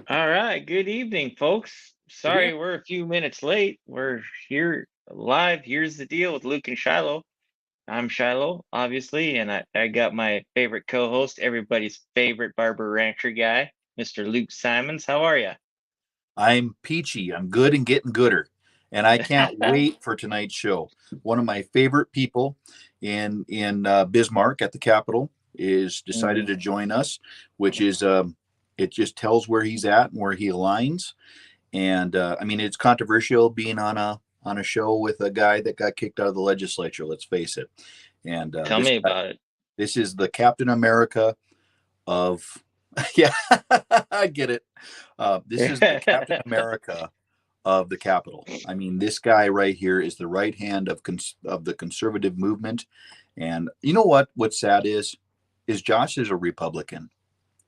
All right. Good evening, folks. Good evening. Sorry we're a few minutes late. We're here live. Here's the deal with Luke and Shiloh. I'm Shiloh, obviously, and I got my favorite co-host, everybody's favorite Barber Rancher guy, Mr. Luke Simons. How are you? I'm peachy. I'm good and getting gooder. And I can't wait for tonight's show. One of my favorite people in Bismarck at the Capitol is decided Mhm. to join us, which is it just tells where he's at and where he aligns. And I mean, it's controversial being on a show with a guy that got kicked out of the legislature. Let's face it. And Tell me about it. this is the Captain America of yeah, I get it. This is the Captain America of the Capitol. I mean, this guy right here is the right hand of the conservative movement. And you know what? What's sad is Josh is a Republican,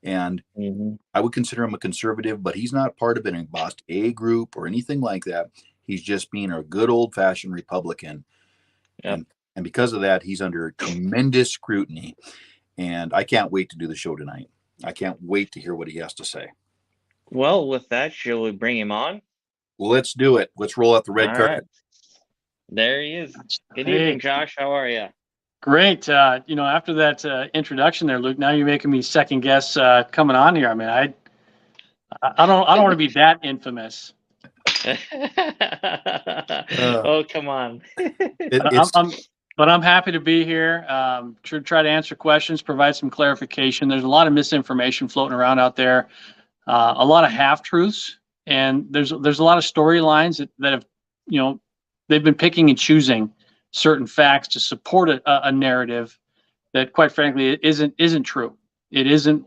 and Mhm. I would consider him a conservative, but he's not part of an embossed A group or anything like that. He's just being a good old fashioned Republican, Yep. and and because of that, he's under tremendous scrutiny. And I can't wait to do the show tonight. I can't wait to hear what he has to say. Well, with that, shall we bring him on? Well, let's do it. Let's roll out the red All right. carpet. There he is. Good evening, Hey, Josh. How are you? great. After that introduction there, Luke, now you're making me second guess coming on here. I mean, I don't want to be that infamous. Uh, Oh, come on. it, But I'm, it's I'm but I'm happy to be here. To try to answer questions, provide some clarification. There's a lot of misinformation floating around out there, a lot of half truths, and there's a lot of storylines that have, they've been picking and choosing certain facts to support a narrative that, quite frankly, isn't true. It isn't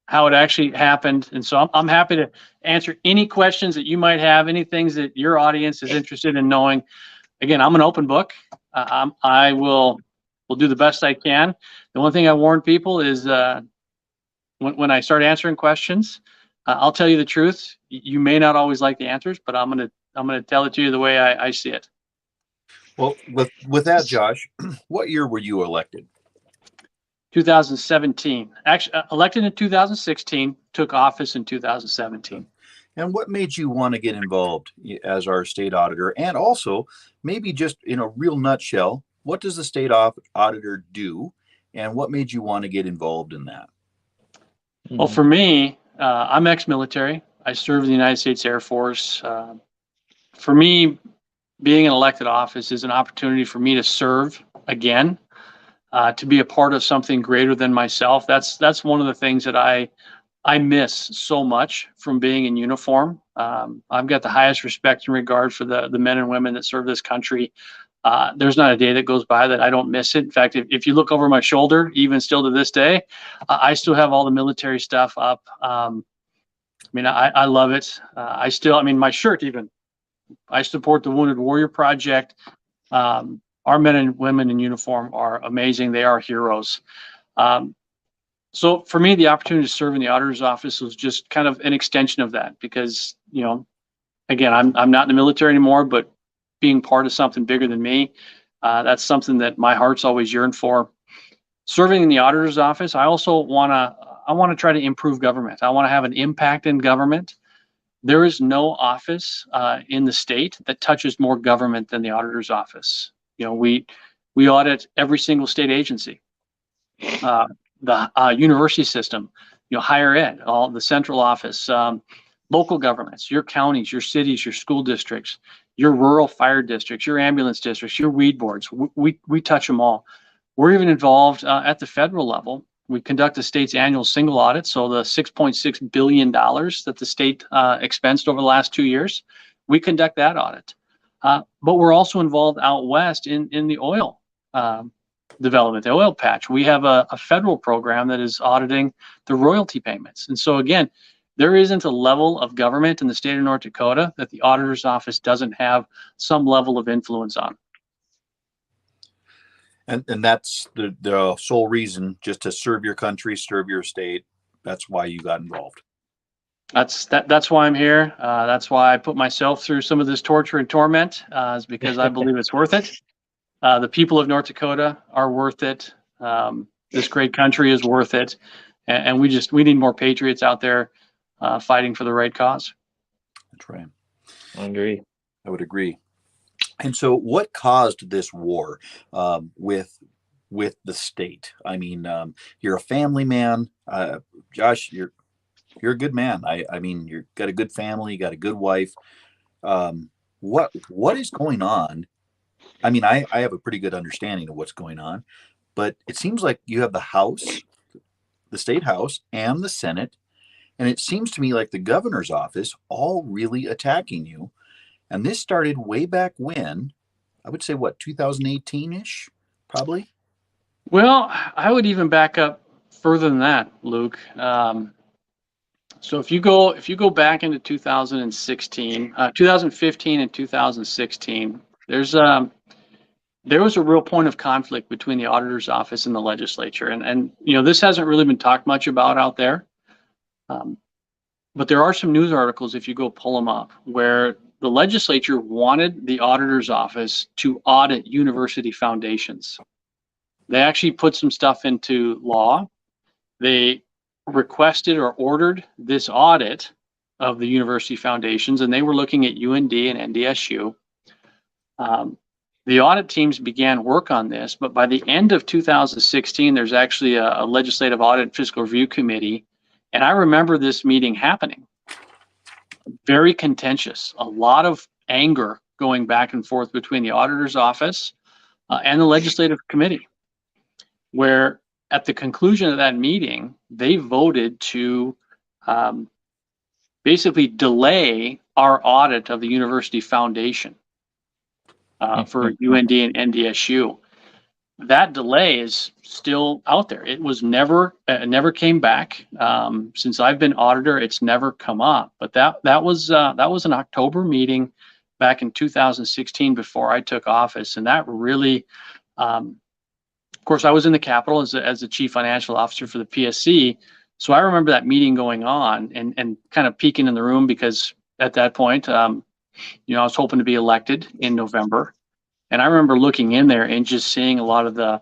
how it actually happened. And so I'm happy to answer any questions that you might have, any things that your audience is interested in knowing. Again, I'm an open book. I will do the best I can. The one thing I warn people is when I start answering questions, I'll tell you the truth. You may not always like the answers, but I'm gonna tell it to you the way I see it. well with that, Josh. What year were you elected? 2017. Actually, elected in 2016, took office in 2017. And what made you want to get involved as our state auditor? And also, maybe just in a real nutshell, what does the auditor do? And what made you want to get involved in that? Well, for me, I'm ex-military. I served in the United States Air Force. For me, being in elected office is an opportunity for me to serve again, to be a part of something greater than myself. That's one of the things that I miss so much from being in uniform. I've got the highest respect and regard for the men and women that serve this country. There's not a day that goes by that I don't miss it. In fact, if you look over my shoulder, even still to this day, I still have all the military stuff up. I mean, I love it. I mean, my shirt even, I support the Wounded Warrior Project. Our men and women in uniform are amazing. They are heroes. Um, so for me, the opportunity to serve in the auditor's office was just kind of an extension of that because, again, I'm not in the military anymore, but being part of something bigger than me, that's something that my heart's always yearned for. Serving in the auditor's office, I want to try to improve government. I want to have an impact in government. There is no office in the state that touches more government than the auditor's office. We audit every single state agency, the university system, higher ed, all the central office, local governments, your counties, your cities, your school districts, your rural fire districts, your ambulance districts, your weed boards. We touch them all. We're even involved at the federal level. We conduct the state's annual single audit. So the $6.6 billion that the state expensed over the last 2 years, we conduct that audit. But we're also involved out west in the oil development, the oil patch. We have a federal program that is auditing the royalty payments. And so again, there isn't a level of government in the state of North Dakota that the auditor's office doesn't have some level of influence on. And that's the sole reason, just to serve your country, serve your state. That's why you got involved. That's why I'm here. That's why I put myself through some of this torture and torment, is because I believe it's worth it. The people of North Dakota are worth it. This great country is worth it. And we need more patriots out there fighting for the right cause. That's right. I agree. I would agree. And so, what caused this war with the state? I mean, you're a family man, Josh. You're a good man. I mean, you've got a good family, you got a good wife. What is going on? I mean, I have a pretty good understanding of what's going on, but it seems like you have the House, the state House, and the Senate, and it seems to me like the governor's office all really attacking you. And this started way back when, I would say, what, 2018-ish, probably? Well, I would even back up further than that, Luke. So if you go back into 2016, 2015 and 2016, there was a real point of conflict between the auditor's office and the legislature. And this hasn't really been talked much about out there. But there are some news articles, if you go pull them up, where the legislature wanted the auditor's office to audit university foundations. They actually put some stuff into law. They requested or ordered this audit of the university foundations, and they were looking at UND and NDSU. The audit teams began work on this, but by the end of 2016, there's actually a legislative audit fiscal review committee, and I remember this meeting happening. Very contentious, a lot of anger going back and forth between the auditor's office and the legislative committee, where at the conclusion of that meeting, they voted to basically delay our audit of the university foundation for UND and NDSU. That delay is still out there. It was never came back. Since I've been auditor, it's never come up. But that was an October meeting back in 2016 before I took office, and that really, of course, I was in the Capitol as the chief financial officer for the PSC. So I remember that meeting going on and kind of peeking in the room, because at that point, I was hoping to be elected in November. And I remember looking in there and just seeing a lot of the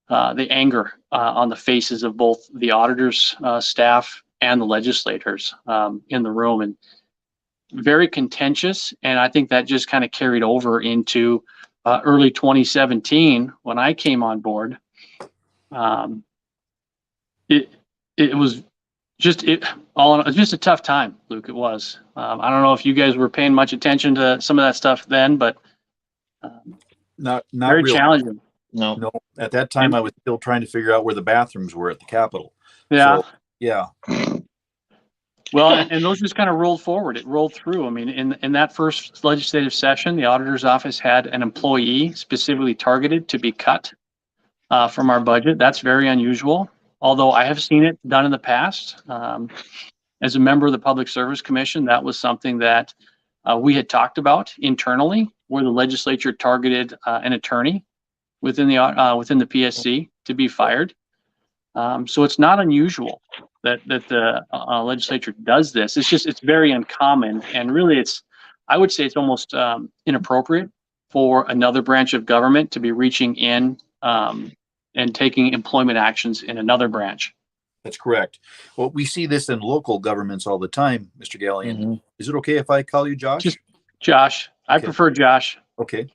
anger on the faces of both the auditors' staff and the legislators in the room, and very contentious. And I think that just kind of carried over into early 2017 when I came on board. It was just just a tough time, Luke. It was. I don't know if you guys were paying much attention to some of that stuff then, but not very really challenging. No. At that time, I was still trying to figure out where the bathrooms were at the Capitol. Yeah. So, yeah. Well, and those just kind of rolled forward. It rolled through. I mean, in that first legislative session, the auditor's office had an employee specifically targeted to be cut from our budget. That's very unusual, although I have seen it done in the past. As a member of the Public Service Commission, that was something that we had talked about internally, where the legislature targeted an attorney within the PSC to be fired. So it's not unusual that the legislature does this. It's very uncommon, and really I would say it's almost inappropriate for another branch of government to be reaching in and taking employment actions in another branch. That's correct. Well, we see this in local governments all the time, Mr. Gallion. Mm-hmm. Is it okay if I call you Josh? Just Josh. I prefer Josh. Okay.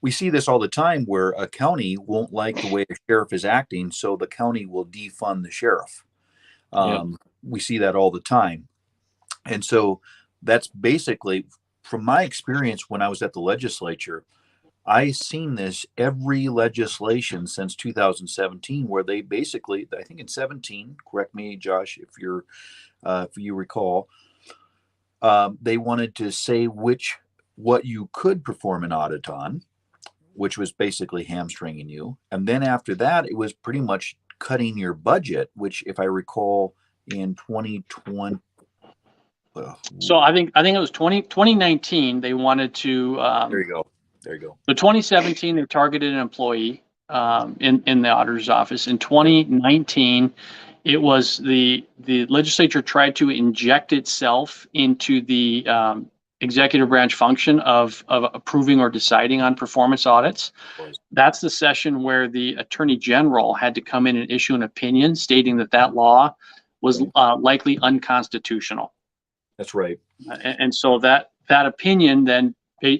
We see this all the time where a county won't like the way the sheriff is acting, so the county will defund the sheriff. We see that all the time. And so that's basically, from my experience when I was at the legislature, I've seen this every legislation since 2017, where they basically, I think in 17, correct me, Josh, if you recall, they wanted to say what you could perform an audit on, which was basically hamstringing you. And then after that, it was pretty much cutting your budget, which, if I recall, in 2020. So I think it was 2019, they wanted to. There you go. So 2017, they targeted an employee in the auditor's office. In 2019, it was the legislature tried to inject itself into the executive branch function of approving or deciding on performance audits. That's the session where the attorney general had to come in and issue an opinion stating that law was likely unconstitutional. That's right. And so that opinion then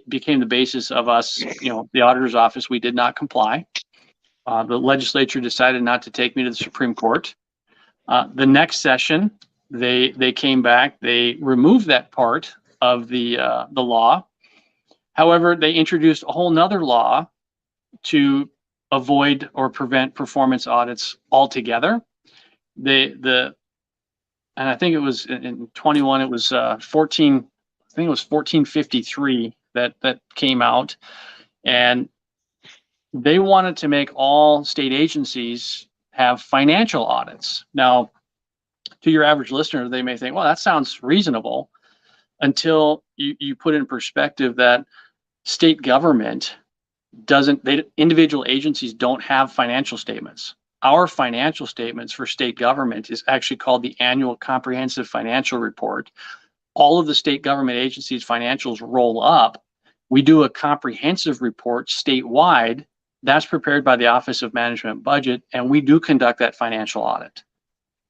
became the basis of us, the auditor's office. We did not comply. The legislature decided not to take me to the Supreme Court. The next session, they came back. They removed that part of the law. However, they introduced a whole nother law to avoid or prevent performance audits altogether. And I think it was in 21. It was 14. I think it was 1453 that came out, and they wanted to make all state agencies have financial audits. Now, to your average listener, they may think, well, that sounds reasonable, until you put in perspective that state government individual agencies don't have financial statements. Our financial statements for state government is actually called the Annual Comprehensive Financial Report. All of the state government agencies' financials roll up. We do a comprehensive report statewide. That's prepared by the Office of Management and Budget, and we do conduct that financial audit.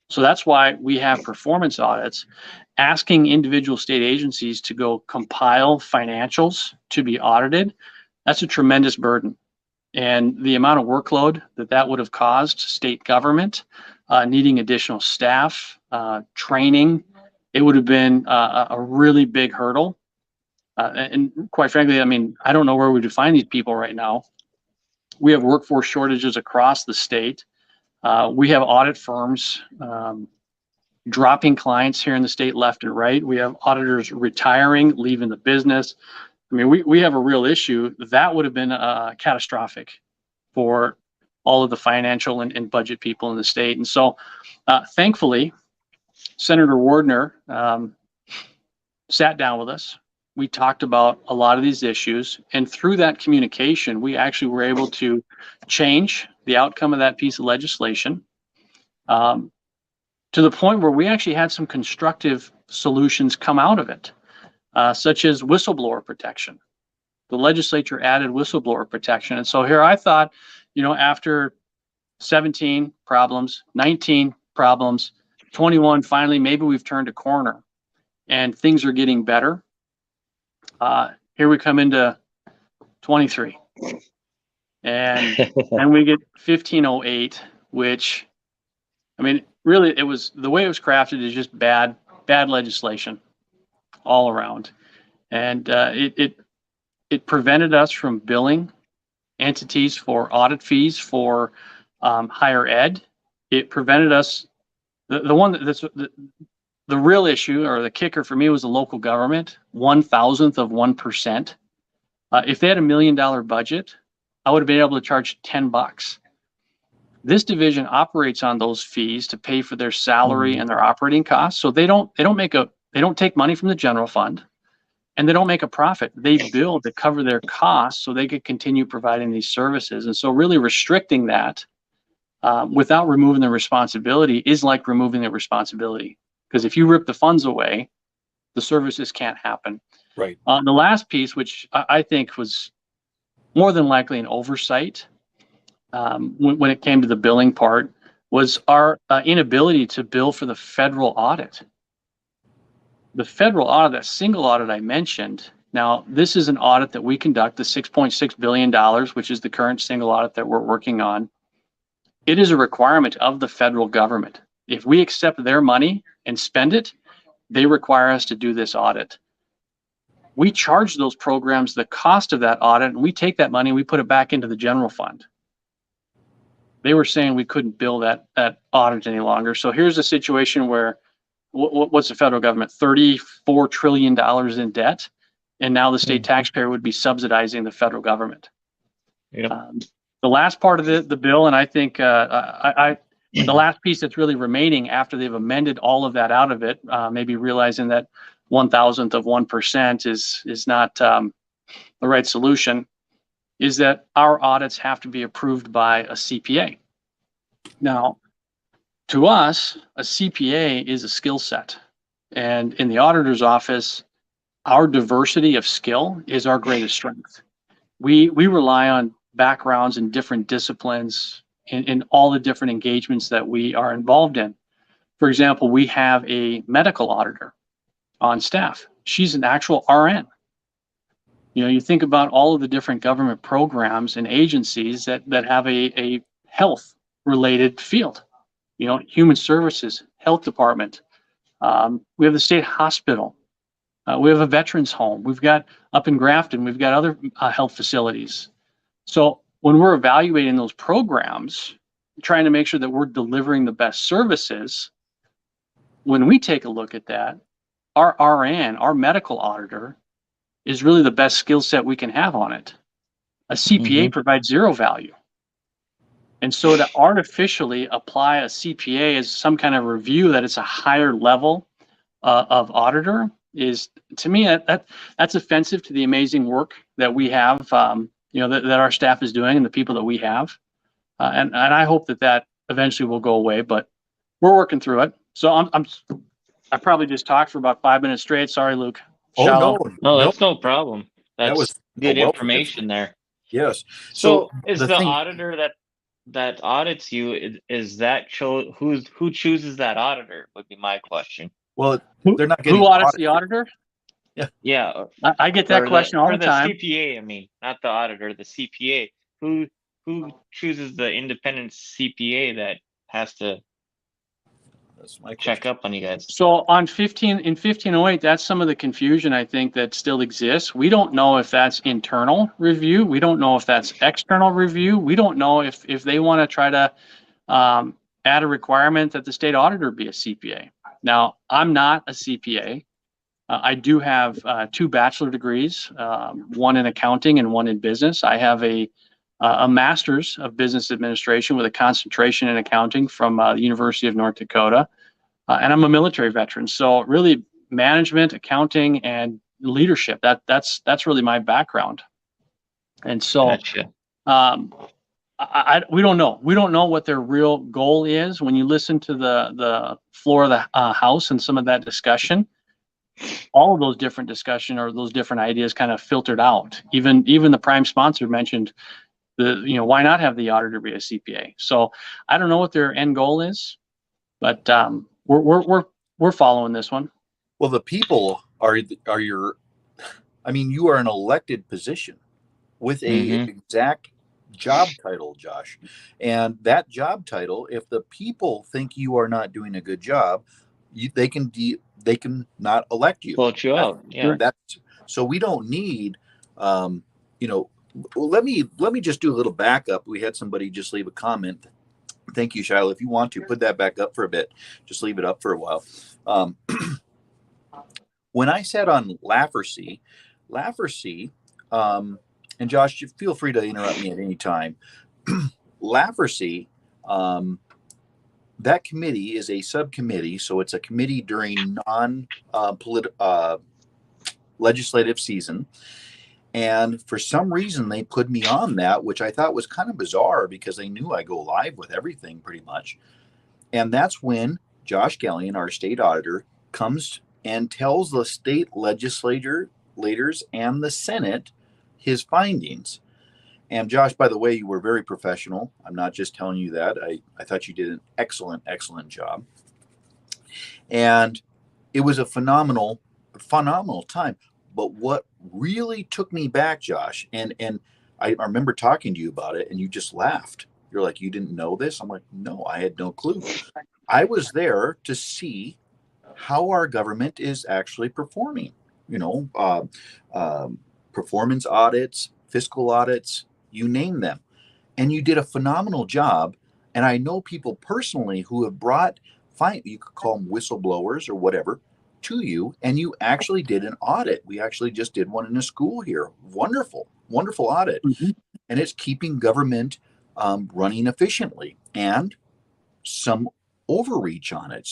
So that's why we have performance audits, asking individual state agencies to go compile financials to be audited. That's a tremendous burden. And the amount of workload that would have caused state government, needing additional staff, training, it would have been a really big hurdle. And quite frankly, I don't know where we would find these people right now. We have workforce shortages across the state. We have audit firms dropping clients here in the state left and right. We have auditors retiring, leaving the business. We have a real issue. That would have been catastrophic for all of the financial and budget people in the state. And so, thankfully, Senator Wardner sat down with us. We talked about a lot of these issues, and through that communication, we actually were able to change the outcome of that piece of legislation to the point where we actually had some constructive solutions come out of it, such as whistleblower protection. The legislature added whistleblower protection. And so here I thought, after 17 problems, 19 problems, 21, finally, maybe we've turned a corner and things are getting better. Here we come into 23, and we get 1508, which, really, it was the way it was crafted is just bad legislation all around, and it prevented us from billing entities for audit fees for higher ed. It prevented us. The real issue, or the kicker for me, was the local government, 1,000th of 1%. If they had $1 million budget, I would have been able to charge $10. This division operates on those fees to pay for their salary and their operating costs. So they don't take money from the general fund, and they don't make a profit. They bill to cover their costs so they could continue providing these services. And so really restricting that without removing the responsibility is like removing the responsibility. Because if you rip the funds away, the services can't happen. Right. The last piece, which I think was more than likely an oversight when it came to the billing part, was our inability to bill for the federal audit. The federal audit, that single audit I mentioned, now this is an audit that we conduct, the $6.6 billion, which is the current single audit that we're working on. It is a requirement of the federal government. If we accept their money and spend it, they require us to do this audit. We charge those programs the cost of that audit, and we take that money and we put it back into the general fund. They were saying we couldn't bill that audit any longer. So here's a situation where what's the federal government? $34 trillion in debt, and now the state taxpayer would be subsidizing the federal government. Yep. The last part of the bill, and I think the last piece that's really remaining after they've amended all of that out of it, maybe realizing that 1,000th of 1% is not the right solution, is that our audits have to be approved by a CPA. Now, to us, a CPA is a skill set. And in the auditor's office, our diversity of skill is our greatest strength. We rely on backgrounds in different disciplines in all the different engagements that we are involved in. For example, we have a medical auditor on staff. She's an actual RN. You think about all of the different government programs and agencies that have a health related field. Human services, health department. We have the state hospital. We have a veterans home. We've got up in Grafton, we've got other health facilities. So when we're evaluating those programs, trying to make sure that we're delivering the best services, when we take a look at that, our RN, our medical auditor, is really the best skill set we can have on it. A CPA provides zero value. And so to artificially apply a CPA as some kind of review that it's a higher level of auditor is, to me, that's offensive to the amazing work that we have, that our staff is doing and the people that we have. And I hope that eventually will go away, but we're working through it. So I probably just talked for about 5 minutes straight. Sorry, Luke. Oh, no, that's no problem. That That's was good a wealth of information there. Yes. So is the thing, auditor that audits you, is that who chooses that auditor would be my question. well, they're not getting who audits audited. the auditor? Yeah. I get that question all the time. CPA, I mean, not the auditor, the CPA. Who chooses the independent CPA that has to check up on you guys? So in 1508, that's some of the confusion I think that still exists. We don't know if that's internal review. We don't know if that's external review. We don't know if they want to try to add a requirement that the state auditor be a CPA. Now, I'm not a CPA. I do have 2 bachelor degrees, one in accounting and one in business. I have a master's of business administration with a concentration in accounting from the University of North Dakota. And I'm a military veteran. So really management, accounting, and leadership, that's really my background. And so Gotcha. we don't know. We don't know what their real goal is. When you listen to the floor of the House and some of that discussion, all of those different discussion or those different ideas kind of filtered out. Even the prime sponsor mentioned why not have the auditor be a CPA? So I don't know what their end goal is, but we're following this one. Well, the people are your, I mean, you are an elected position with a exact job title, Josh. And that job title, if the people think you are not doing a good job, they can not elect you. Vote you out. Yeah. So we don't need, let me just do a little backup. We had somebody just leave a comment. Thank you, Shiloh. If you want to put that back up for a bit, just leave it up for a while. When I sat on Lafferty, and Josh, feel free to interrupt me at any time. Lafferty, that committee is a subcommittee, so it's a committee during legislative season. And for some reason, they put me on that, which I thought was kind of bizarre because they knew I go live with everything pretty much. And that's when Josh Gallion, our state auditor, comes and tells the state legislators and the Senate his findings. And Josh, by the way, you were very professional. I'm not just telling you that. I thought you did an excellent job. And it was a phenomenal time. But what really took me back, Josh, and I remember talking to you about it, and you just laughed. You're like, you didn't know this? I'm like, no, I had no clue. I was there to see how our government is actually performing, performance audits, fiscal audits, you name them. And you did a phenomenal job. And I know people personally who have brought, you could call them whistleblowers or whatever, to you, and you actually did an audit. We actually just did one in a school here. Wonderful audit. And it's keeping government running efficiently, and some overreach on it.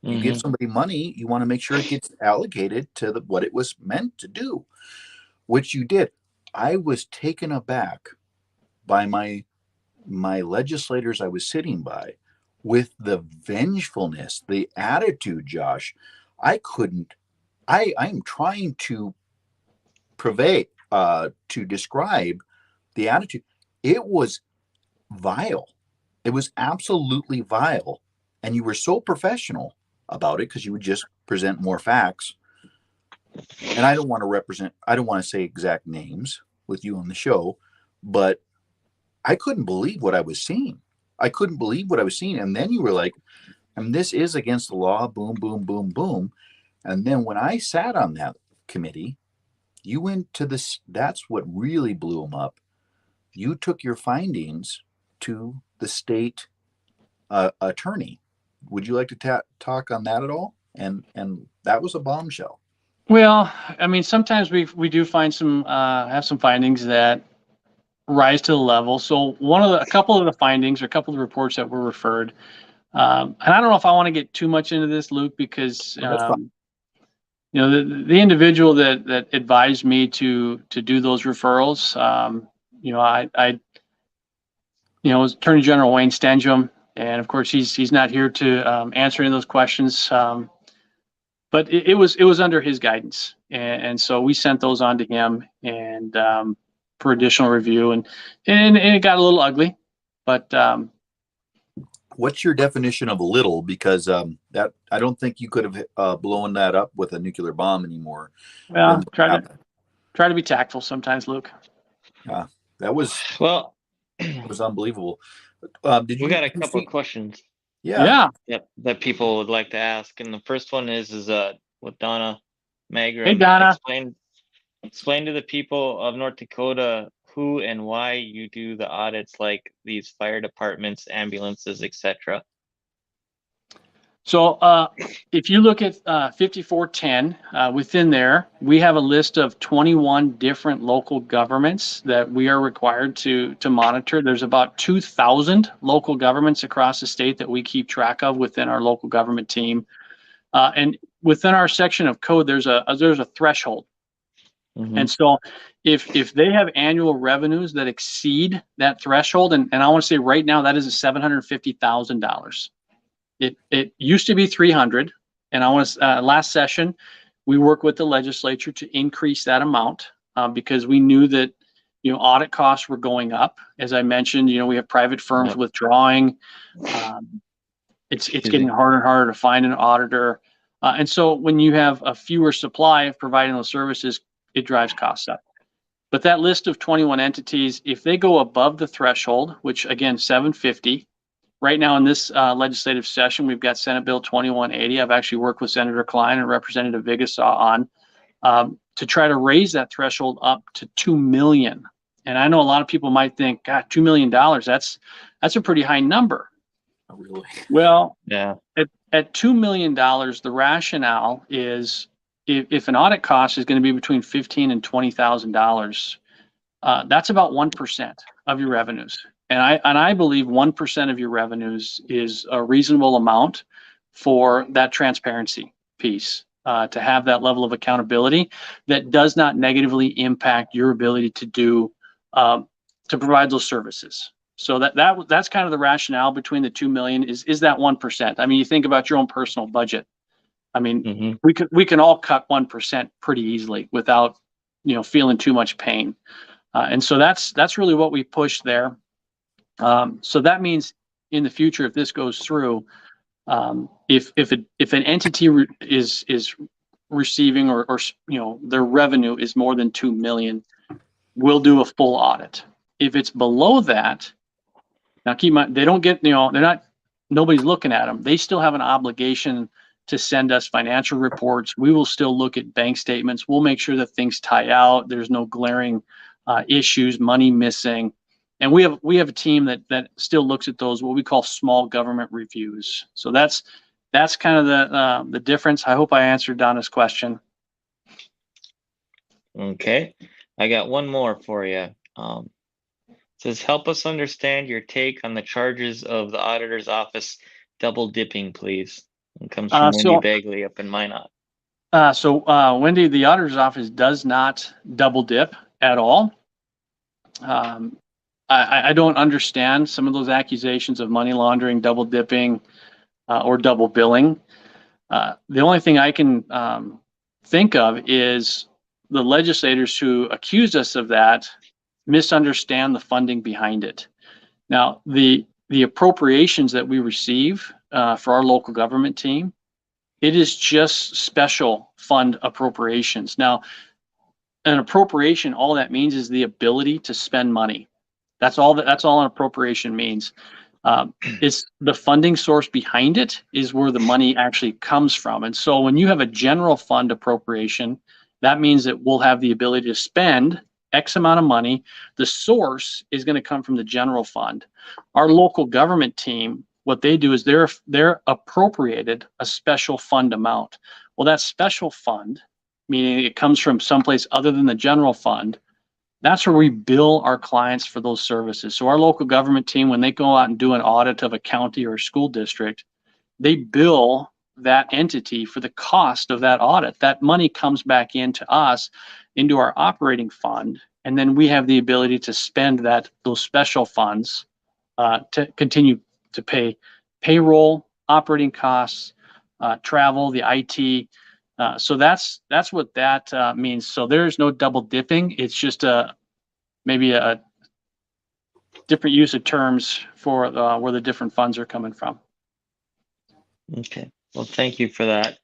You give somebody money, you want to make sure it gets allocated to what it was meant to do, which you did. I was taken aback by my legislators I was sitting by with the vengefulness, the attitude, Josh. I'm trying to to describe the attitude. It was vile. It was absolutely vile. and you were so professional about it because you would just present more facts. And I don't want to say exact names with you on the show, but I couldn't believe what I was seeing. And then you were like, and this is against the law, boom, boom, boom, boom. And then when I sat on that committee, you went to this, that's what really blew them up. You took your findings to the state attorney. Would you like to talk on that at all? And that was a bombshell. Well, I mean, sometimes we do find have some findings that rise to the level. So a couple of the findings or a couple of the reports that were referred, and I don't know if I want to get too much into this, Luke, because you know, the individual that advised me to do those referrals, you know, I you know, was Attorney General Wayne Stenjum, and of course he's not here to answer any of those questions. But it was under his guidance, and so we sent those on to him and for additional review, and it got a little ugly, but what's your definition of a little? Because that I don't think you could have blown that up with a nuclear bomb anymore. Well, try to be tactful sometimes, Luke. That was it was unbelievable. We got a couple of questions. Yeah. That people would like to ask, and the first one is with Donna Magram. Hey, Donna. Explain to the people of North Dakota who and why you do the audits, like these fire departments, ambulances, etc. So if you look at 5410, within there, we have a list of 21 different local governments that we are required to monitor. There's about 2,000 local governments across the state that we keep track of within our local government team. And within our section of code, there's a threshold. Mm-hmm. And so if they have annual revenues that exceed that threshold, and I want to say right now that is $750,000. It used to be 300, and I want to last session we worked with the legislature to increase that amount because we knew that, you know, audit costs were going up. As I mentioned, you know, we have private firms withdrawing. It's getting harder and harder to find an auditor, and so when you have a fewer supply of providing those services, it drives costs up. But that list of 21 entities, if they go above the threshold, which again 750. Right now in this legislative session, we've got Senate Bill 2180. I've actually worked with Senator Klein and Representative Vigasaw on to try to raise that threshold up to $2 million. And I know a lot of people might think, God, $2 million, that's a pretty high number. Oh, really? Well, yeah. At $2 million, the rationale is if an audit cost is going to be between $15,000 and $20,000, that's about 1% of your revenues. And I believe 1% of your revenues is a reasonable amount for that transparency piece, to have that level of accountability that does not negatively impact your ability to provide those services. So that's kind of the rationale between the 2 million is that 1%. I mean, you think about your own personal budget. I mean, we can all cut 1% pretty easily without, you know, feeling too much pain. And so that's really what we push there. So that means in the future, if this goes through, if an entity is receiving or you know, their revenue is more than 2 million, we'll do a full audit. If it's below that, now keep in mind, they don't get, you know, nobody's looking at them. They still have an obligation to send us financial reports. We will still look at bank statements. We'll make sure that things tie out. There's no glaring issues, money missing. And we have a team that still looks at those, what we call small government reviews. So that's kind of the difference. I hope I answered Donna's question. Okay, I got one more for you. It says, help us understand your take on the charges of the auditor's office double dipping, please. It comes from Wendy Bagley up in Minot. Wendy, the auditor's office does not double dip at all. I don't understand some of those accusations of money laundering, double dipping, or double billing. The only thing I can think of is the legislators who accused us of that misunderstand the funding behind it. Now, the appropriations that we receive for our local government team, it is just special fund appropriations. Now, an appropriation, all that means is the ability to spend money. That's all an appropriation means. It's the funding source behind it is where the money actually comes from. And so when you have a general fund appropriation, that means that we'll have the ability to spend X amount of money. The source is going to come from the general fund. Our local government team, what they do is they're appropriated a special fund amount. Well, that special fund, meaning it comes from someplace other than the general fund, that's where we bill our clients for those services. So our local government team, when they go out and do an audit of a county or a school district, they bill that entity for the cost of that audit. That money comes back into us, into our operating fund, and then we have the ability to spend those special funds to continue to pay payroll, operating costs, travel, the IT. So that's what that means. So there's no double dipping. It's just maybe a different use of terms for where the different funds are coming from. Okay. Well, thank you for that.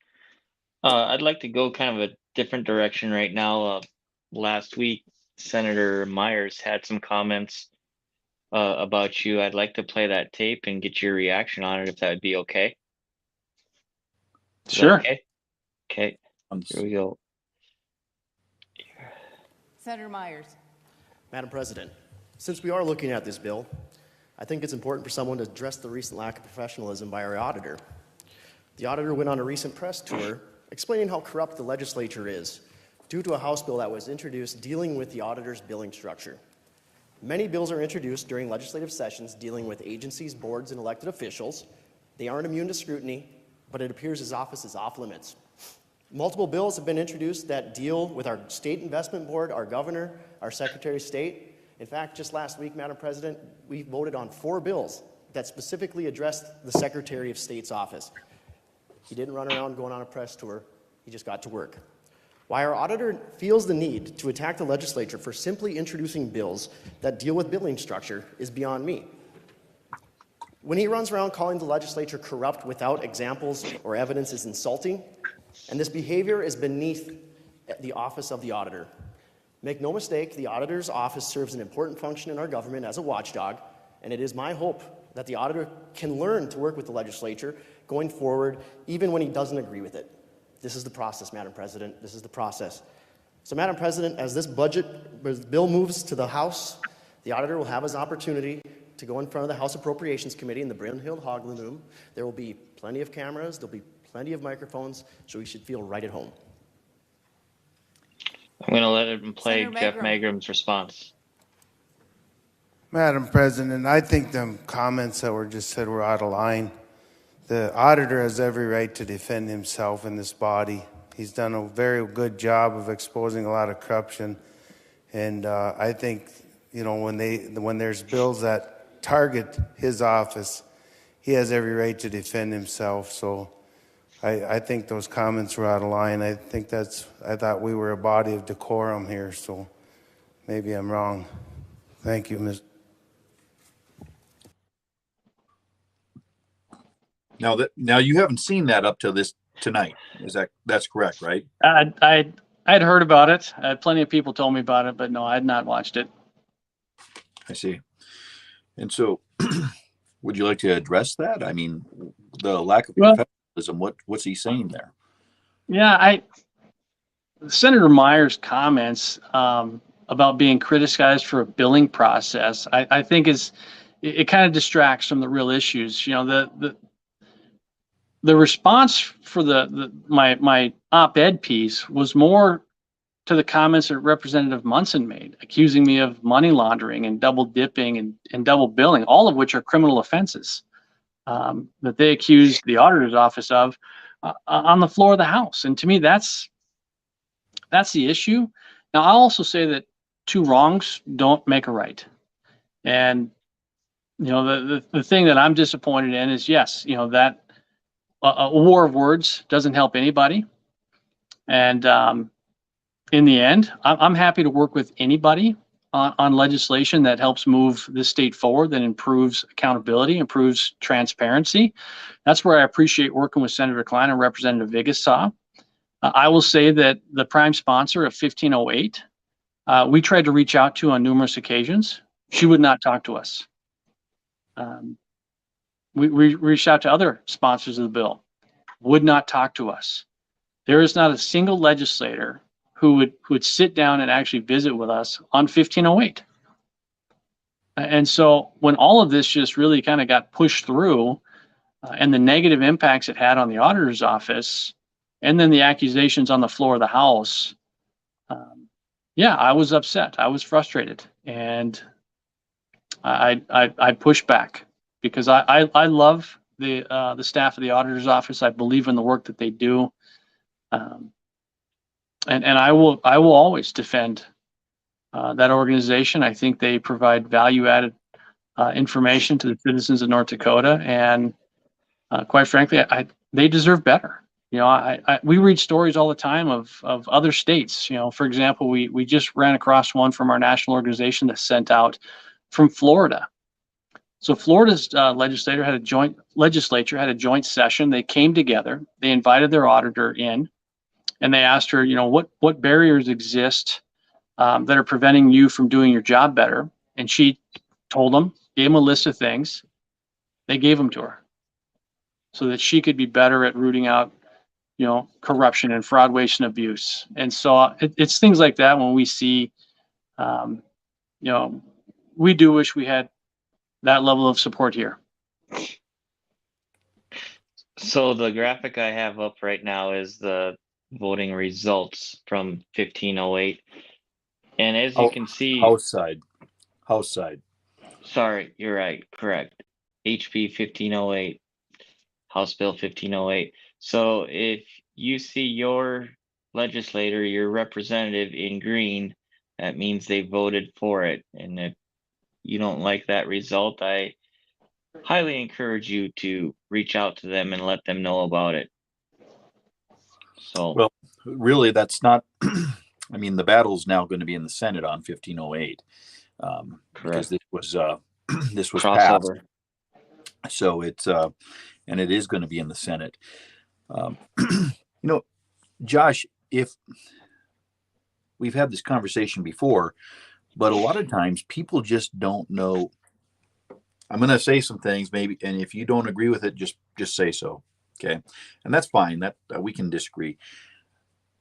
I'd like to go kind of a different direction right now. Last week, Senator Myers had some comments about you. I'd like to play that tape and get your reaction on it, if that would be okay. Sure. Okay. Okay. Here we go. Senator Myers. Madam President, since we are looking at this bill, I think it's important for someone to address the recent lack of professionalism by our auditor. The auditor went on a recent press tour explaining how corrupt the legislature is due to a House bill that was introduced dealing with the auditor's billing structure. Many bills are introduced during legislative sessions dealing with agencies, boards, and elected officials. They aren't immune to scrutiny, but it appears his office is off limits. Multiple bills have been introduced that deal with our state investment board, our governor, our Secretary of State. In fact, just last week, Madam President, we voted on 4 bills that specifically addressed the Secretary of State's office. He didn't run around going on a press tour. He just got to work. Why our auditor feels the need to attack the legislature for simply introducing bills that deal with billing structure is beyond me. When he runs around calling the legislature corrupt without examples or evidence is insulting, and this behavior is beneath the office of the auditor. Make no mistake, the auditor's office serves an important function in our government as a watchdog, and it is my hope that the auditor can learn to work with the legislature going forward, even when he doesn't agree with it. This is the process, Madam President. This is the process. So, Madam President, as this bill moves to the House, the auditor will have his opportunity to go in front of the House Appropriations Committee in the Brynhild Haugland room. There will be plenty of cameras. There'll be plenty of microphones, so we should feel right at home. I'm going to let him play Senator Jeff Magrum. Magram's response. Madam President, I think the comments that were just said were out of line. The auditor has every right to defend himself in this body. He's done a very good job of exposing a lot of corruption. And I think, you know, when there's bills that target his office, he has every right to defend himself. So I think those comments were out of line. I thought we were a body of decorum here, so maybe I'm wrong. Thank you, Ms. Now you haven't seen that up to this tonight. That's correct, right? I'd heard about it. Plenty of people told me about it, but no, I had not watched it. I see. And so would you like to address that? I mean, the lack of professionalism, what's he saying there? Yeah, Senator Myers' comments about being criticized for a billing process, I think it kind of distracts from the real issues. You know, the response for my op-ed piece was more to the comments that Representative Munson made, accusing me of money laundering and double dipping and double billing, all of which are criminal offenses that they accused the auditor's office of on the floor of the House. And to me, that's the issue. Now, I'll also say that 2 wrongs don't make a right. And, you know, the thing that I'm disappointed in is, yes, you know, that a war of words doesn't help anybody. And in the end, I'm happy to work with anybody on legislation that helps move this state forward, that improves accountability, improves transparency. That's where I appreciate working with Senator Klein and Representative Vigasaw. I will say that the prime sponsor of 1508, we tried to reach out to on numerous occasions. She would not talk to us. We reached out to other sponsors of the bill, would not talk to us. There is not a single legislator who would sit down and actually visit with us on 1508. And so when all of this just really kind of got pushed through, and the negative impacts it had on the auditor's office, and then the accusations on the floor of the House, yeah, I was upset. I was frustrated, and I pushed back because I love the staff of the auditor's office. I believe in the work that they do, and I will always defend that organization. I think they provide value-added information to the citizens of North Dakota, and quite frankly, they deserve better. You know, we read stories all the time of other states. You know, for example, we just ran across one from our national organization that sent out from Florida. So Florida's legislature had a joint session. They came together. They invited their auditor in, and they asked her, you know, what barriers exist that are preventing you from doing your job better. And she told them, gave them a list of things. They gave them to her so that she could be better at rooting out, you know, corruption and fraud, waste, and abuse. And so it's things like that when we see, you know, we do wish we had that level of support here. So the graphic I have up right now is the voting results from 1508. And as you can see, House side. Sorry, you're right, correct. HB 1508, House Bill 1508. So if you see your legislator, your representative in green, that means they voted for it. And if you don't like that result, I highly encourage you to reach out to them and let them know about it. So, well, really, that's not. I mean, the battle's now going to be in the Senate on 1508, because this was crossover. passed. So it's and it is going to be in the Senate. You know, Josh, if we've had this conversation before, but a lot of times people just don't know. I'm going to say some things maybe, and if you don't agree with it, just say so. Okay. And that's fine. That we can disagree.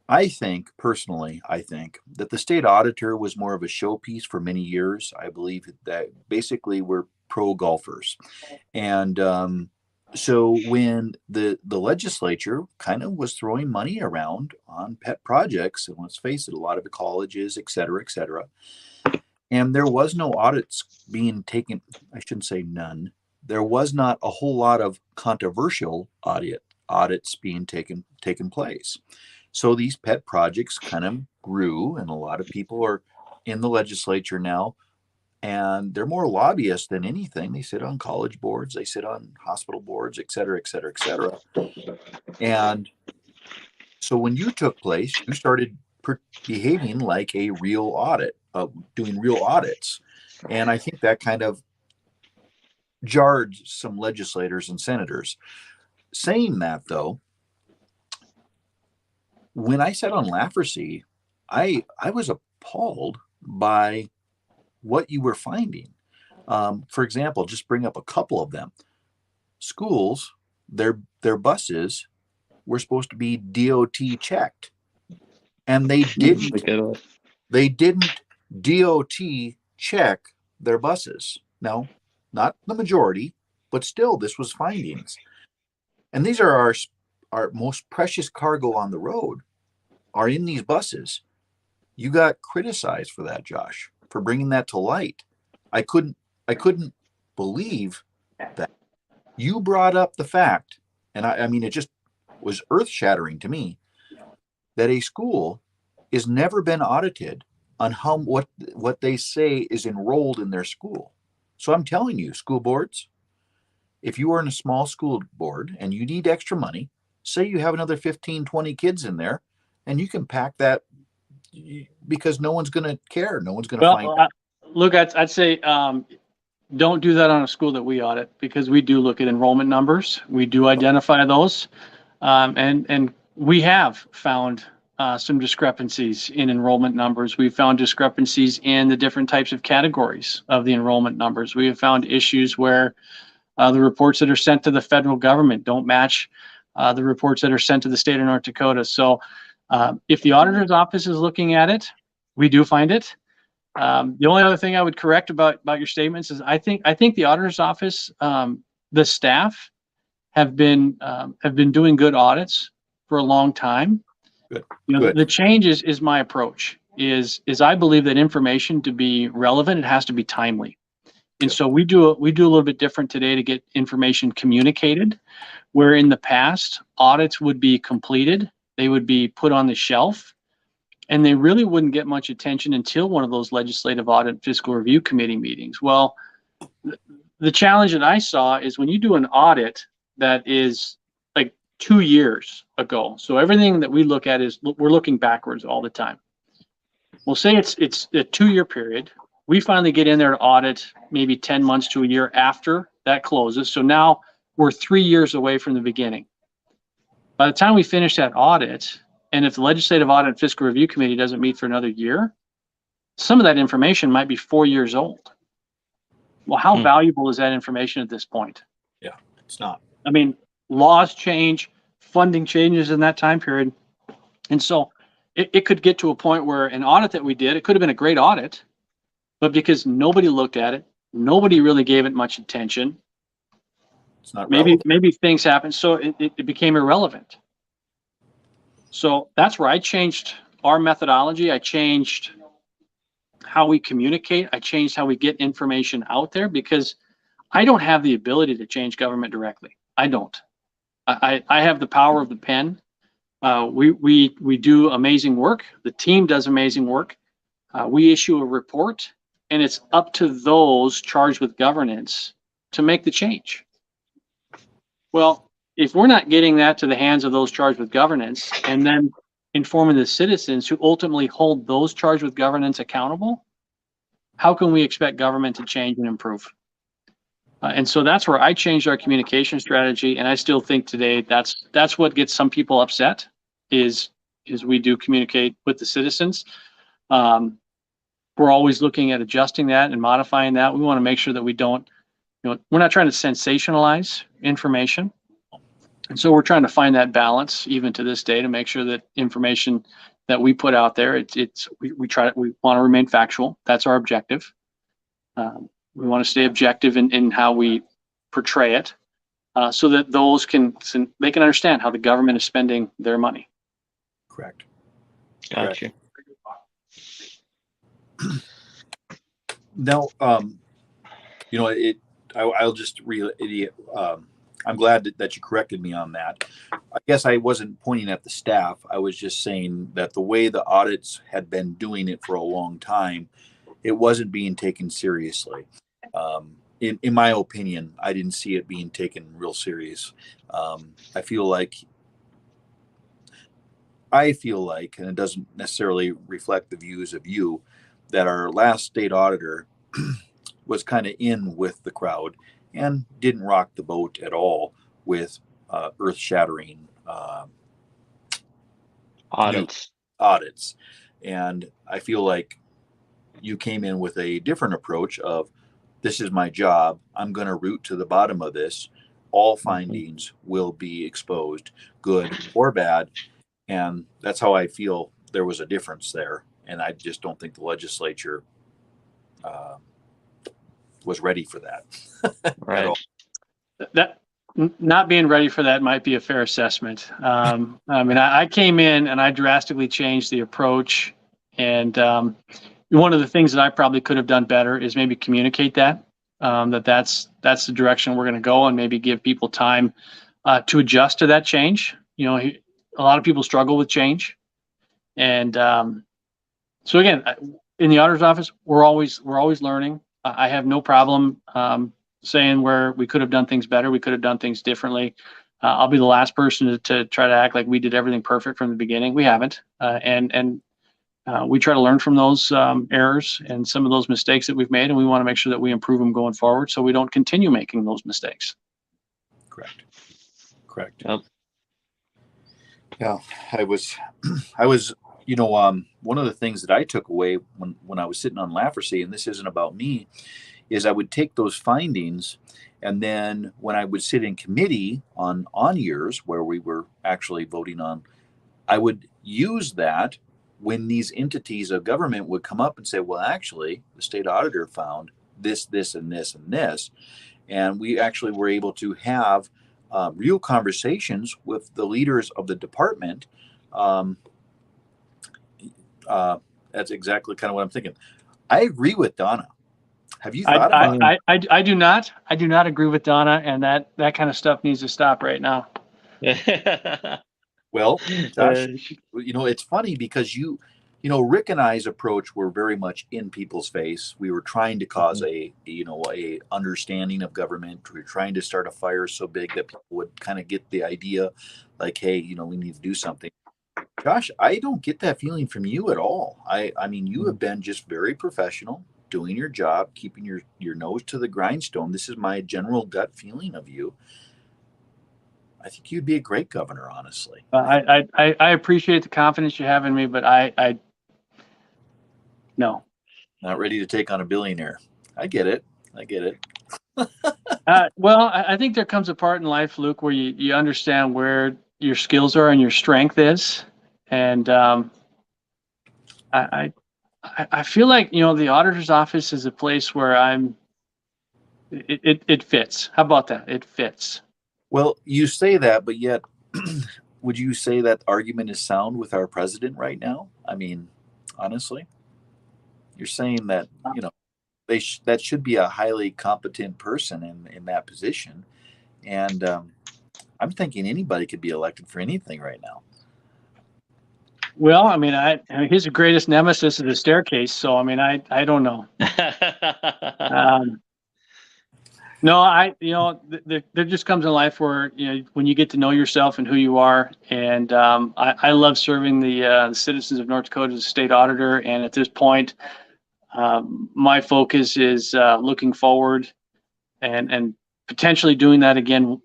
I think personally that the state auditor was more of a showpiece for many years. I believe that basically we're pro golfers. And so when the legislature kind of was throwing money around on pet projects, and let's face it, a lot of the colleges, et cetera, and there was no audits being taken. I shouldn't say none. There was not a whole lot of controversial audits being taken place. So these pet projects kind of grew, and a lot of people are in the legislature now, and they're more lobbyists than anything. They sit on college boards, they sit on hospital boards, et cetera. And so when you took place, you started behaving like a real audit, doing real audits. And I think that kind of jarred some legislators and senators. Saying that, though, when I sat on Lafferty, I was appalled by what you were finding. For example, just bring up a couple of them. Schools, their buses were supposed to be DOT checked, and they didn't. They didn't DOT check their buses. Now, not the majority, but still, this was findings. And these are our most precious cargo on the road are in these buses. You got criticized for that, Josh, for bringing that to light. I couldn't believe that you brought up the fact, and I mean, it just was earth-shattering to me, that a school is never been audited on what they say is enrolled in their school. So I'm telling you, school boards, if you are in a small school board and you need extra money, say you have another 15, 20 kids in there, and you can pack that because no one's going to care. No one's going to find out. Look, I'd say don't do that on a school that we audit, because we do look at enrollment numbers. We do identify those, and we have found some discrepancies in enrollment numbers. We've found discrepancies in the different types of categories of the enrollment numbers. We have found issues where the reports that are sent to the federal government don't match the reports that are sent to the state of North Dakota. So if the auditor's office is looking at it, we do find it. The only other thing I would correct about your statements is I think the auditor's office, the staff have been doing good audits for a long time. Good. Good. The change is my approach is I believe that information, to be relevant, it has to be timely. And so we do a little bit different today to get information communicated, where in the past audits would be completed, they would be put on the shelf, and they really wouldn't get much attention until one of those legislative audit fiscal review committee meetings. Well, the challenge that I saw is when you do an audit that is like 2 years ago. So everything that we look at is we're looking backwards all the time. We'll say it's a 2-year period. We finally get in there to audit maybe 10 months to a year after that closes. So now we're 3 years away from the beginning. By the time we finish that audit, and if the Legislative Audit and Fiscal Review Committee doesn't meet for another year, some of that information might be 4 years old. Well, how valuable is that information at this point? Yeah, it's not. I mean, laws change, funding changes in that time period. And so it could get to a point where an audit that we did, it could have been a great audit, but because nobody looked at it, nobody really gave it much attention. It's not maybe things happened, so it became irrelevant. So that's where I changed our methodology. I changed how we communicate. I changed how we get information out there, because I don't have the ability to change government directly. I don't. I have the power of the pen. We do amazing work. The team does amazing work. We issue a report, and it's up to those charged with governance to make the change. Well, if we're not getting that to the hands of those charged with governance and then informing the citizens who ultimately hold those charged with governance accountable, how can we expect government to change and improve? And so that's where I changed our communication strategy. And I still think today that's what gets some people upset is we do communicate with the citizens. We're always looking at adjusting that and modifying that. We want to make sure that we don't, we're not trying to sensationalize information. And so we're trying to find that balance even to this day to make sure that information that we put out there, we want to remain factual. That's our objective. We want to stay objective in how we portray it, so that they can understand how the government is spending their money. Correct. Gotcha. Now, I'll just I'm glad that you corrected me on that. I guess I wasn't pointing at the staff. I was just saying that the way the audits had been doing it for a long time, it wasn't being taken seriously. In my opinion, I didn't see it being taken real serious. I feel like, and it doesn't necessarily reflect the views of you, that our last state auditor was kind of in with the crowd and didn't rock the boat at all with earth-shattering audits. And I feel like you came in with a different approach of, this is my job. I'm going to root to the bottom of this. All findings will be exposed, good or bad. And that's how I feel there was a difference there. And I just don't think the legislature was ready for that. Right. That not being ready for that might be a fair assessment. I mean, I came in and I drastically changed the approach. And one of the things that I probably could have done better is maybe communicate that's the direction we're going to go, and maybe give people time to adjust to that change. A lot of people struggle with change. And so again, in the auditor's office, we're always learning. I have no problem saying where we could have done things better. We could have done things differently. I'll be the last person to try to act like we did everything perfect from the beginning. We haven't. And we try to learn from those errors and some of those mistakes that we've made, and we want to make sure that we improve them going forward so we don't continue making those mistakes. Correct. Correct. Yep. Yeah, I was, one of the things that I took away when I was sitting on Lafferty, and this isn't about me, is I would take those findings, and then when I would sit in committee on years where we were actually voting on, I would use that when these entities of government would come up and say, well, actually, the state auditor found this, this, and this, and this. And we actually were able to have real conversations with the leaders of the department. That's exactly kind of what I'm thinking. I agree with Donna. Have you thought about it? I do not. I do not agree with Donna, and that kind of stuff needs to stop right now. Well, Josh, it's funny because Rick and I's approach were very much in people's face. We were trying to cause a understanding of government. We were trying to start a fire so big that people would kind of get the idea, like, hey, we need to do something. Josh, I don't get that feeling from you at all. I mean, you have been just very professional, doing your job, keeping your nose to the grindstone. This is my general gut feeling of you. I think you'd be a great governor, honestly. I appreciate the confidence you have in me, but no. Not ready to take on a billionaire. I get it. Well, I think there comes a part in life, Luke, where you understand where your skills are and your strength is. And I feel like, the auditor's office is a place where it fits. How about that? It fits. Well, you say that, but yet, would you say that argument is sound with our president right now? I mean, honestly, you're saying that, that should be a highly competent person in that position. And I'm thinking anybody could be elected for anything right now. Well, I mean, his greatest nemesis is the staircase. So, I mean, I don't know. No, there just comes a life where, when you get to know yourself and who you are. And I love serving the citizens of North Dakota as a state auditor. And at this point, my focus is looking forward and potentially doing that again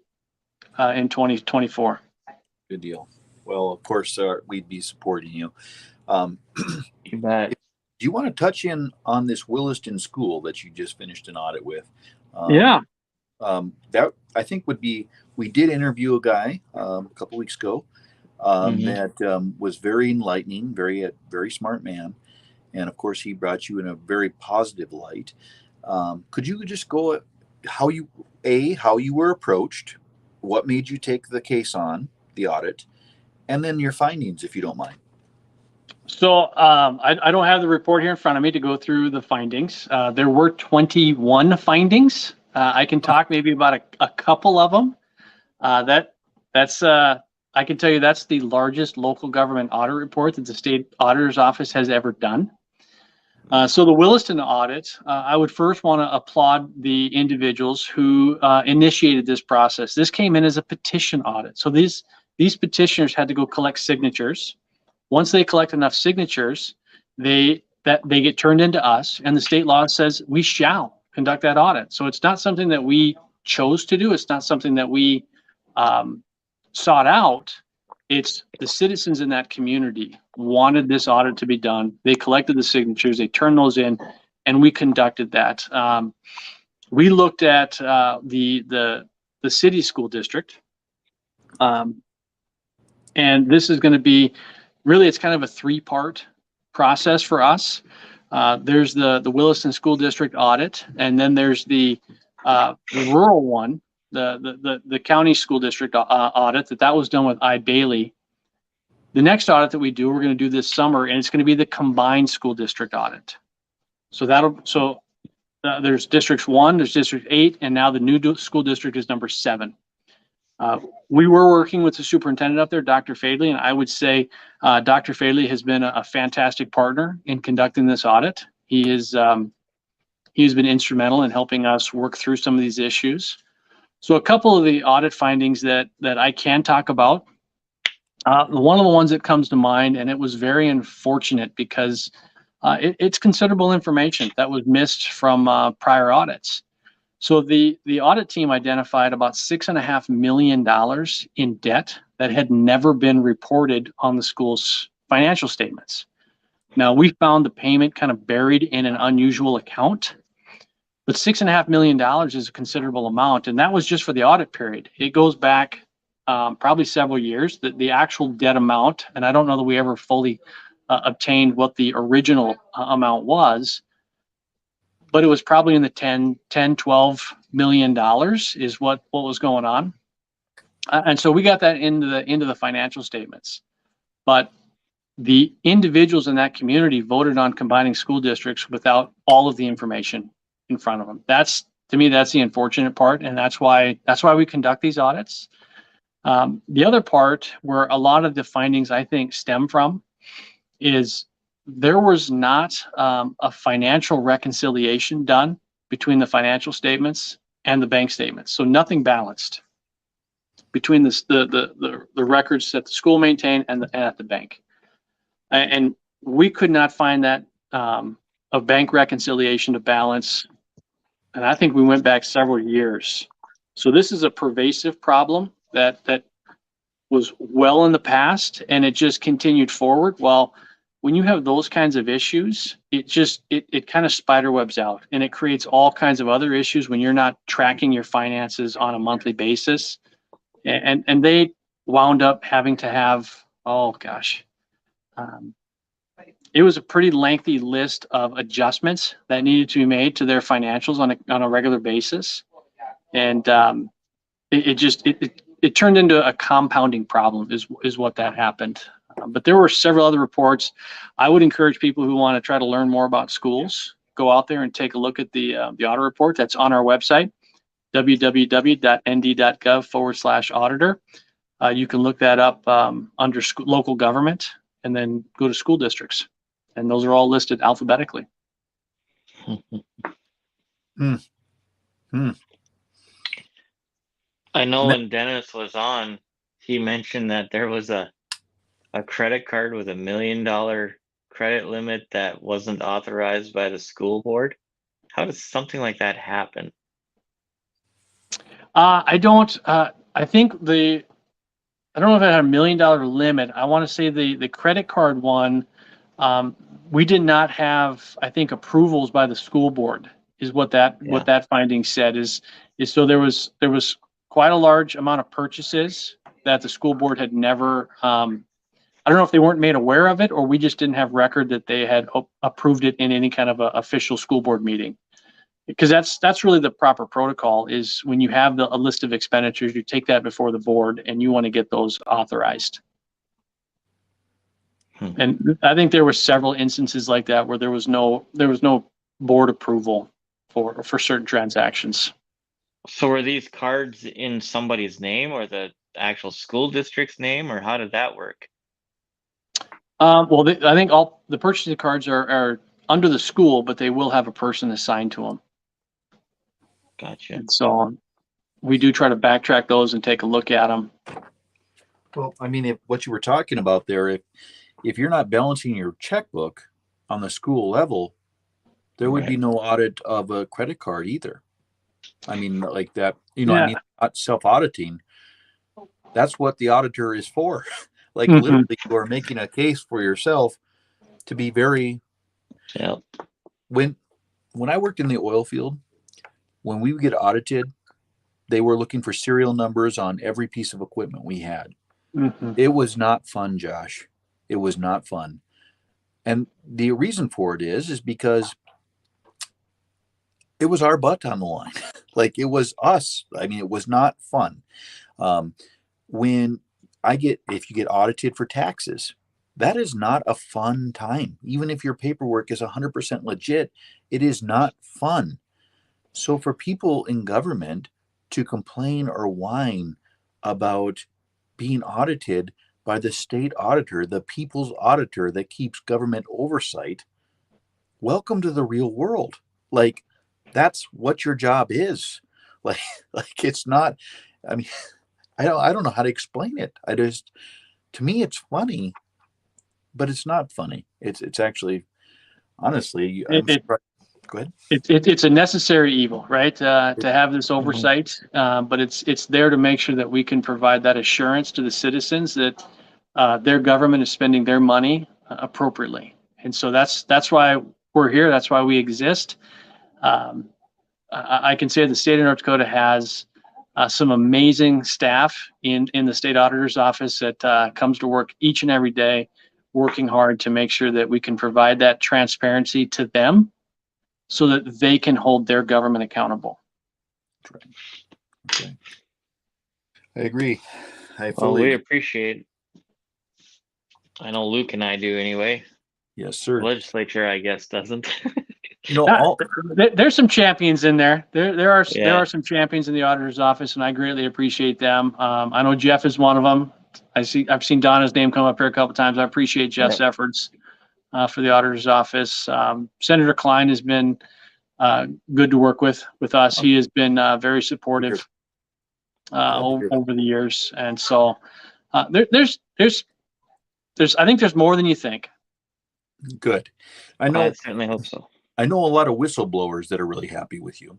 in 2024. Good deal. Well, of course, we'd be supporting you. You bet. Do you want to touch in on this Williston school that you just finished an audit with? Yeah. That I think would be. We did interview a guy a couple weeks ago that was very enlightening, very smart man, and of course he brought you in a very positive light. Could you just go how you were approached, what made you take the case on the audit, and then your findings, if you don't mind. So I don't have the report here in front of me to go through the findings. There were 21 findings. I can talk maybe about a couple of them. That's I can tell you that's the largest local government audit report that the state auditor's office has ever done. So the Williston audit, I would first want to applaud the individuals who initiated this process. This came in as a petition audit. So these petitioners had to go collect signatures. Once they collect enough signatures, they get turned into us, and the state law says we shall conduct that audit. So it's not something that we chose to do. It's not something that we sought out. It's the citizens in that community wanted this audit to be done. They collected the signatures, they turned those in, and we conducted that. We looked at the city school district, and this is going to be really, it's kind of a three-part process for us. There's the Williston School District audit, and then there's the rural one, the county school district audit that was done with I. Bailey. The next audit that we do, we're going to do this summer, and it's going to be the combined school district audit. So there's districts 1, there's district 8, and now the new school district is number 7. We were working with the superintendent up there, Dr. Fadley, and I would say Dr. Fadley has been a fantastic partner in conducting this audit. He has been instrumental in helping us work through some of these issues. So a couple of the audit findings that I can talk about. One of the ones that comes to mind, and it was very unfortunate because it's considerable information that was missed from prior audits. So the audit team identified about $6.5 million in debt that had never been reported on the school's financial statements. Now, we found the payment kind of buried in an unusual account, but $6.5 million is a considerable amount, and that was just for the audit period. It goes back probably several years. The actual debt amount, and I don't know that we ever fully obtained what the original amount was, but it was probably in the 10, 12 million dollars is what was going on. And so we got that into the financial statements. But the individuals in that community voted on combining school districts without all of the information in front of them. That's, to me, that's the unfortunate part, and that's why we conduct these audits. The other part where a lot of the findings, I think, stem from is there was not a financial reconciliation done between the financial statements and the bank statements. So nothing balanced between the records that the school maintained and at the bank. And we could not find that a bank reconciliation to balance. And I think we went back several years. So this is a pervasive problem that was well in the past, and it just continued forward. Well, when you have those kinds of issues, it kind of spider webs out, and it creates all kinds of other issues when you're not tracking your finances on a monthly basis. And they wound up having to have, oh gosh, it was a pretty lengthy list of adjustments that needed to be made to their financials on a regular basis. And it turned into a compounding problem is what that happened. But there were several other reports. I would encourage people who want to try to learn more about schools, go out there and take a look at the audit report that's on our website, www.nd.gov/auditor. You can look that up under local government and then go to school districts. And those are all listed alphabetically. I know when Dennis was on, he mentioned that there was a credit card with $1 million credit limit that wasn't authorized by the school board. How does something like that happen? I think I don't know if it had $1 million limit. I want to say the credit card one, we did not have, I think, approvals by the school board is what that finding said is so there was quite a large amount of purchases that the school board had never, I don't know if they weren't made aware of it or we just didn't have record that they had approved it in any kind of a official school board meeting. Because that's really the proper protocol is when you have a list of expenditures, you take that before the board and you want to get those authorized. And I think there were several instances like that where there was no board approval for certain transactions. So were these cards in somebody's name or the actual school district's name, or how did that work? Well, I think all the purchasing cards are under the school, but they will have a person assigned to them. Gotcha. And so we do try to backtrack those and take a look at them. Well, I mean, if what you were talking about there, if you're not balancing your checkbook on the school level, there would be no audit of a credit card either. I mean, like that, I mean, not self-auditing. That's what the auditor is for. Like literally, you are making a case for yourself to be very. Yeah. When I worked in the oil field, when we would get audited, they were looking for serial numbers on every piece of equipment we had. It was not fun, Josh. It was not fun. And the reason for it is because it was our butt on the line. Like it was us. I mean, it was not fun. If you get audited for taxes, that is not a fun time. Even if your paperwork is 100% legit, it is not fun. So for people in government to complain or whine about being audited by the state auditor, the people's auditor that keeps government oversight, welcome to the real world. Like that's what your job is. Like it's not, I mean, I don't know how to explain it. to me, it's funny, but it's not funny. It's actually, honestly, I'm surprised. Go ahead. It's a necessary evil, right? To have this oversight, but it's there to make sure that we can provide that assurance to the citizens that their government is spending their money appropriately. And so that's why we're here. That's why we exist. I can say the state of North Dakota has some amazing staff in the state auditor's office that comes to work each and every day, working hard to make sure that we can provide that transparency to them, so that they can hold their government accountable. Okay. I agree. Well, we appreciate it. I know Luke and I do anyway. Yes, sir. Legislature, I guess, doesn't. There's some champions in there. There are some champions in the auditor's office, and I greatly appreciate them. I know Jeff is one of them. I've seen Donna's name come up here a couple of times. I appreciate Jeff's efforts for the auditor's office. Senator Klein has been good to work with us. He has been very supportive over the years, and so there's I think there's more than you think. Good. I certainly hope so. I know a lot of whistleblowers that are really happy with you.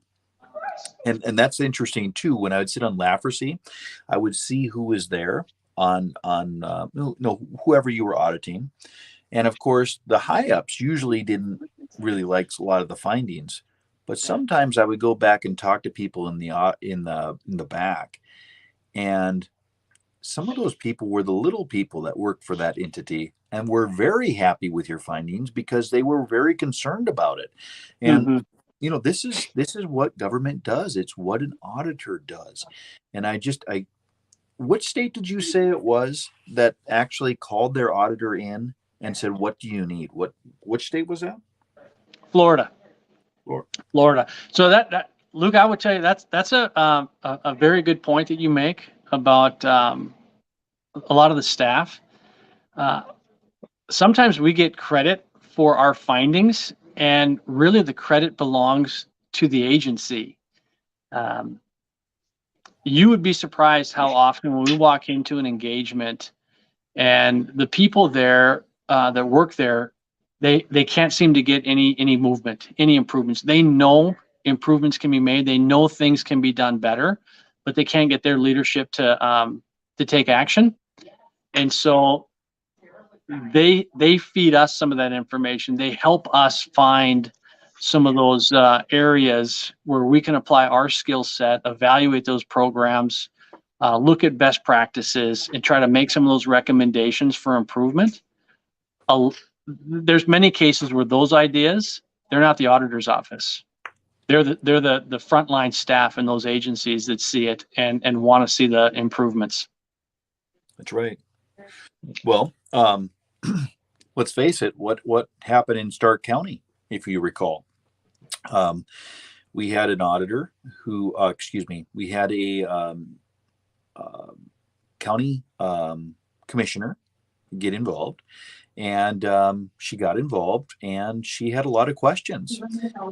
And that's interesting too. When I would sit on Lafferty, I would see who was there on whoever you were auditing. And of course, the high ups usually didn't really like a lot of the findings, but sometimes I would go back and talk to people in the back, and some of those people were the little people that worked for that entity and were very happy with your findings because they were very concerned about it. And this is what government does. It's what an auditor does. And which state did you say it was that actually called their auditor in and said, "What do you need?" Which state was that? Florida. So that Luke, I would tell you that's a very good point that you make about a lot of the staff. Sometimes we get credit for our findings, and really the credit belongs to the agency. You would be surprised how often when we walk into an engagement and the people there that work there, they can't seem to get any movement, any improvements. They know improvements can be made. They know things can be done better, but they can't get their leadership to take action. And so they feed us some of that information. They help us find some of those areas where we can apply our skill set, evaluate those programs, look at best practices, and try to make some of those recommendations for improvement. There's many cases where those ideas, they're not the auditor's office. They're the frontline staff in those agencies that see it and want to see the improvements. That's right. Well, let's face it. What happened in Stark County, if you recall? We had an auditor who, we had a county commissioner get involved, and she got involved, and she had a lot of questions,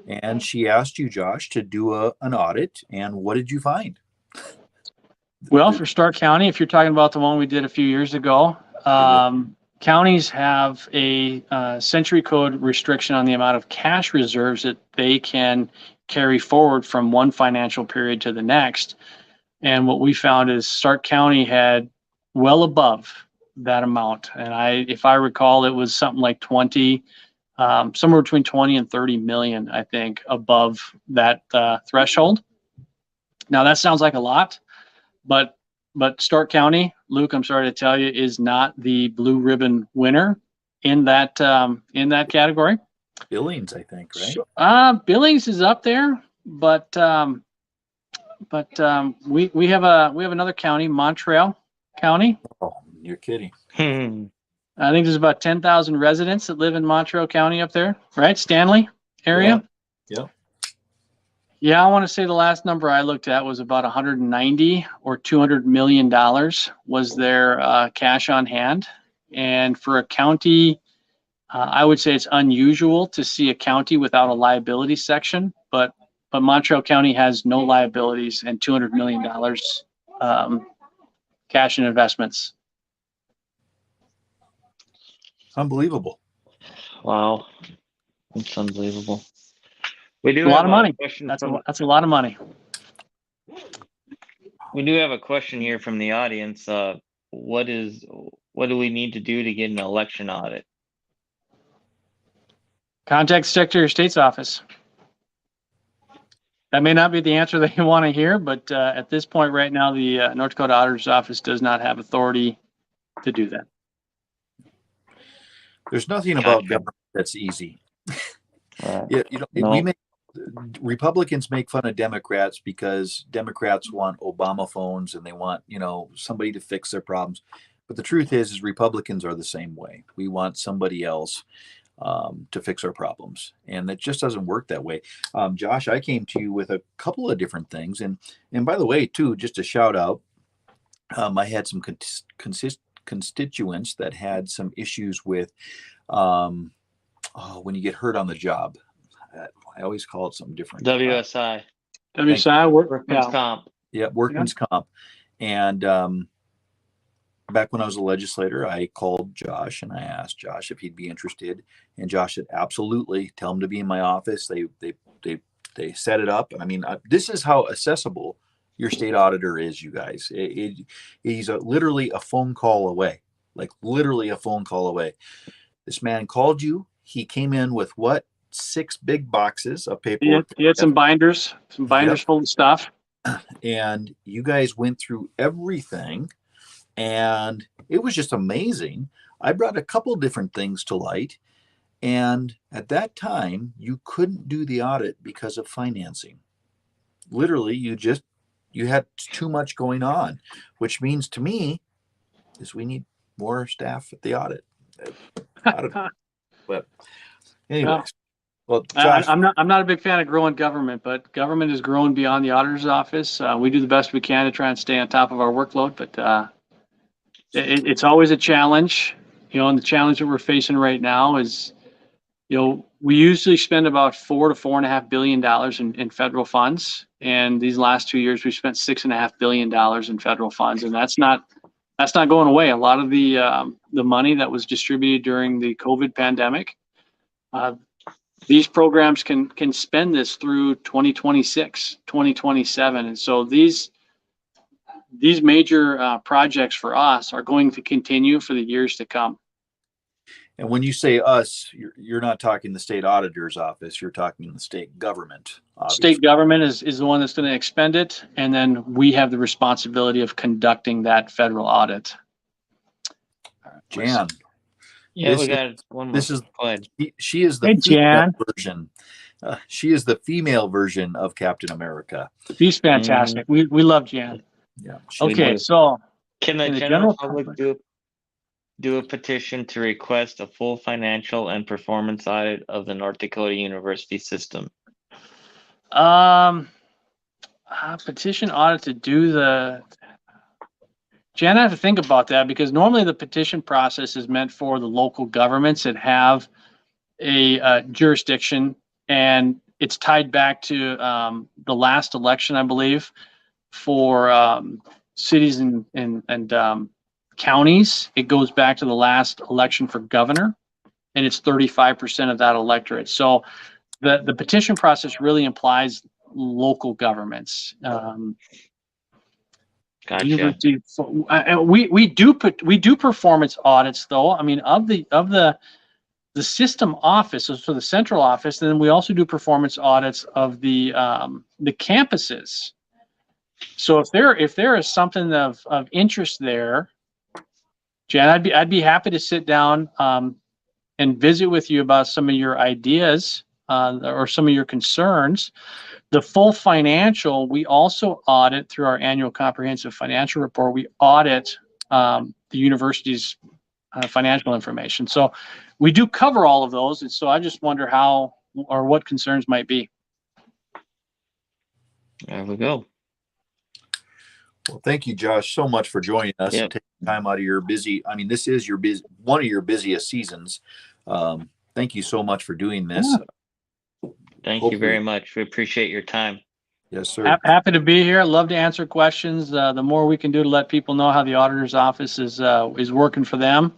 and she asked you, Josh, to do an audit. And what did you find? Well, for Stark County, if you're talking about the one we did a few years ago, counties have a century code restriction on the amount of cash reserves that they can carry forward from one financial period to the next. And what we found is Stark County had well above that amount. And if I recall, it was something like 20, somewhere between 20 and 30 million, I think, above that threshold. Now that sounds like a lot, but Stark County, Luke, I'm sorry to tell you, is not the blue ribbon winner in that category. Billings, I think, right? Billings is up there, but we have another county, Montreal County. Oh, you're kidding. I think there's about 10,000 residents that live in Montreal County up there, right? Stanley area. Yeah. Yeah, I want to say the last number I looked at was about 190 or $200 million was their cash on hand. And for a county, I would say it's unusual to see a county without a liability section, but Montreal County has no liabilities and $200 million cash and investments. Unbelievable. Wow, it's unbelievable. We do A lot have of money. question That's from, a lot of money. we do have a question here from the audience. What do we need to do to get an election audit? Contact the Secretary of State's office. That may not be the answer that you want to hear, but at this point right now, the North Dakota Auditor's Office does not have authority to do that. There's nothing about government that's easy. Yeah, we make Republicans make fun of Democrats because Democrats want Obama phones and they want, somebody to fix their problems. But the truth is Republicans are the same way. We want somebody else to fix our problems, and it just doesn't work that way. Josh, I came to you with a couple of different things, and by the way, too, just a shout out. I had some constituents that had some issues with when you get hurt on the job. I always call it something different. WSI. Workman's comp. Yeah, workman's comp. And back when I was a legislator, I called Josh and I asked Josh if he'd be interested, and Josh said absolutely. Tell him to be in my office. They set it up, and I mean, this is how accessible your state auditor is, you guys. He's literally a phone call away, like literally a phone call away. This man called you. He came in with 6 big boxes of paperwork. He had some binders full of stuff. And you guys went through everything, and it was just amazing. I brought a couple different things to light, and at that time, you couldn't do the audit because of financing. Literally, you had too much going on, which means to me is we need more staff at the audit. But anyways, well, Josh, I'm not a big fan of growing government, but government has grown beyond the auditor's office. We do the best we can to try and stay on top of our workload, but it's always a challenge, and the challenge that we're facing right now is, we usually spend about $4 to $4.5 billion in federal funds, and these last 2 years we spent $6.5 billion in federal funds, and that's not going away. A lot of the money that was distributed during the COVID pandemic, these programs can spend this through 2026, 2027, and so these major projects for us are going to continue for the years to come. And when you say us, you're not talking the state auditor's office. You're talking the state government. Obviously. State government is the one that's going to expend it, and then we have the responsibility of conducting that federal audit. Jan. Yeah, we got one more. This is Go ahead. She is the female version. She is the female version of Captain America. She's fantastic. We love Jan. Yeah. Okay, so can the general public do a petition to request a full financial and performance audit of the North Dakota University system? Petition audit to do Jan, I have to think about that, because normally the petition process is meant for the local governments that have a jurisdiction, and it's tied back to the last election, I believe, for cities and counties. It goes back to the last election for governor, and it's 35% of that electorate. So the petition process really implies local governments. Gotcha. We do performance audits, though. I mean, of the system office, so the central office, and then we also do performance audits of the campuses. So if there is something of interest there, Jan, I'd be happy to sit down and visit with you about some of your ideas or some of your concerns. The full financial, we also audit through our annual comprehensive financial report. We audit the university's financial information. So we do cover all of those. And so I just wonder how or what concerns might be. There we go. Well, thank you, Josh, so much for joining us and taking time out of your busy. I mean, this is one of your busiest seasons. Thank you so much for doing this. Yeah. Thank you very much. We appreciate your time. Yes, sir. Happy to be here. Love to answer questions. The more we can do to let people know how the auditor's office is working for them,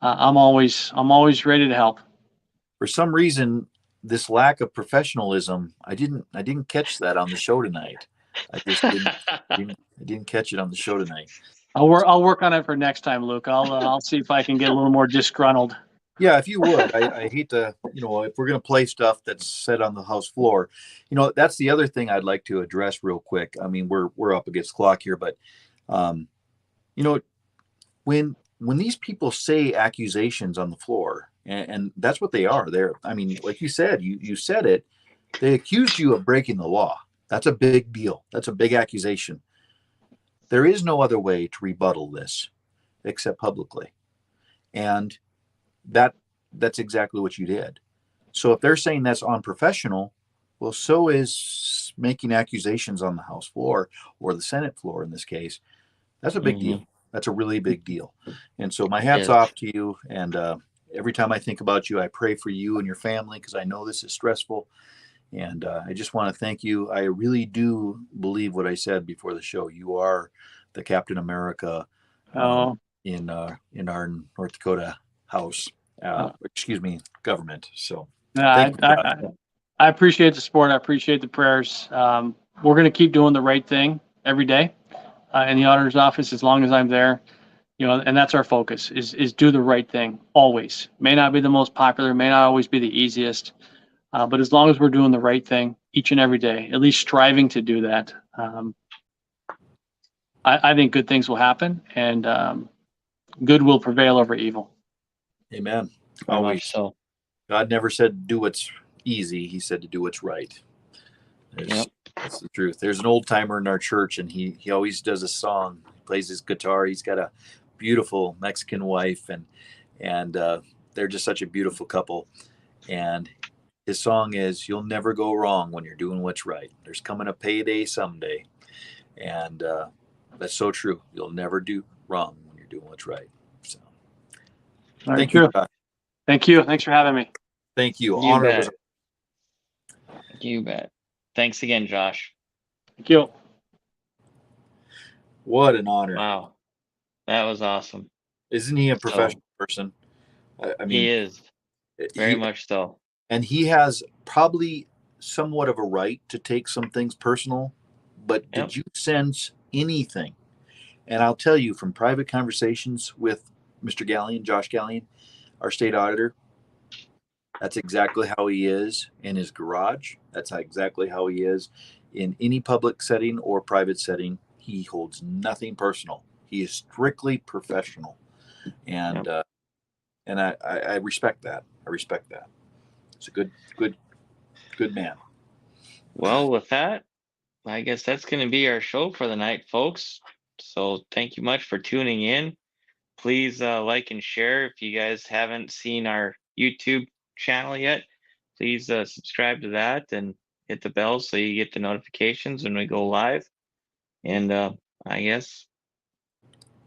I'm always ready to help. For some reason, this lack of professionalism, I didn't catch that on the show tonight. I just didn't catch it on the show tonight. I'll work on it for next time, Luke. I'll see if I can get a little more disgruntled. Yeah, if you would, I hate to, if we're going to play stuff that's said on the House floor, that's the other thing I'd like to address real quick. I mean, we're up against the clock here, but, you know, when these people say accusations on the floor, and that's what they are, I mean, like you said, you said it, they accused you of breaking the law. That's a big deal. That's a big accusation. There is no other way to rebuttal this except publicly. And that's exactly what you did. So if they're saying that's unprofessional, well, so is making accusations on the House floor or the Senate floor in this case. That's a big deal. That's a really big deal. And so my hat's off to you. And every time I think about you, I pray for you and your family because I know this is stressful. And I just want to thank you. I really do believe what I said before the show. You are the Captain America in our North Dakota House. Government. So I appreciate the support. I appreciate the prayers. We're going to keep doing the right thing every day in the auditor's office as long as I'm there. And that's our focus is do the right thing always. May not be the most popular, may not always be the easiest, but as long as we're doing the right thing each and every day, at least striving to do that, I think good things will happen and good will prevail over evil. Amen. Always so. God never said do what's easy. He said to do what's right. That's the truth. There's an old timer in our church, and he always does a song. He plays his guitar. He's got a beautiful Mexican wife, and they're just such a beautiful couple. And his song is, "You'll never go wrong when you're doing what's right. There's coming a payday someday." And that's so true. You'll never do wrong when you're doing what's right. So thank you. Thank you. Thanks for having me. Thank you. You bet. Thanks again, Josh. Thank you. What an honor. Wow. That was awesome. Isn't he a professional person? I mean, he is. Very much so. And he has probably somewhat of a right to take some things personal, but did you sense anything? And I'll tell you from private conversations with Mr. Gallion, Josh Gallion, our state auditor, that's exactly how he is in his garage. That's exactly how he is in any public setting or private setting. He holds nothing personal. He is strictly professional. And I respect that. I respect that. It's a good man. Well, with that, I guess that's going to be our show for the night, folks. So thank you much for tuning in. Please like and share. If you guys haven't seen our YouTube channel yet, please subscribe to that and hit the bell so you get the notifications when we go live. And I guess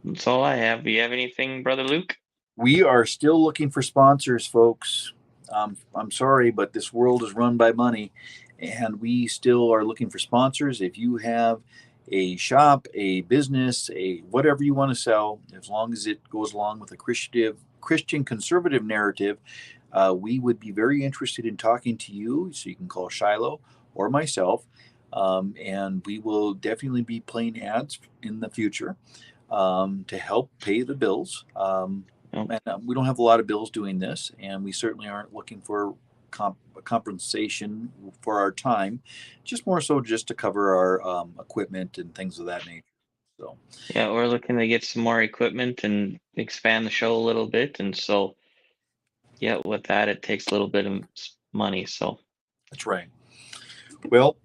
that's all I have. Do you have anything, Brother Luke? We are still looking for sponsors, folks. I'm sorry, but this world is run by money, and we still are looking for sponsors. If you have a shop, a business, a whatever you want to sell, as long as it goes along with a Christian conservative narrative, we would be very interested in talking to you. So you can call Shiloh or myself, and we will definitely be playing ads in the future to help pay the bills. And we don't have a lot of bills doing this, and we certainly aren't looking for compensation for our time, just more so just to cover our equipment and things of that nature. So yeah, we're looking to get some more equipment and expand the show a little bit, and so with that it takes a little bit of money. So that's right. Well,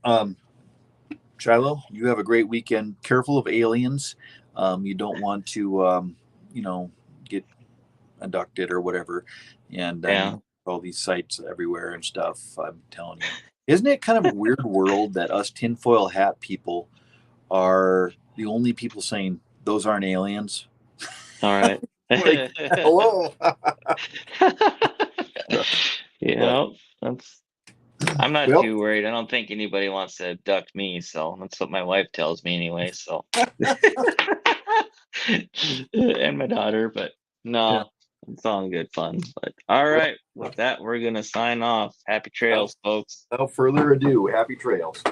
Shiloh, you have a great weekend. Careful of aliens. You don't want to get abducted or whatever, and all these sites everywhere and stuff. I'm telling you, isn't it kind of a weird world that us tinfoil hat people are the only people saying those aren't aliens? All right. Like, hello. I'm not too worried. I don't think anybody wants to abduct me, so that's what my wife tells me anyway. So and my daughter, but no. It's all in good fun. But all right, with that, we're gonna sign off. Happy trails, folks. Without further ado, happy trails.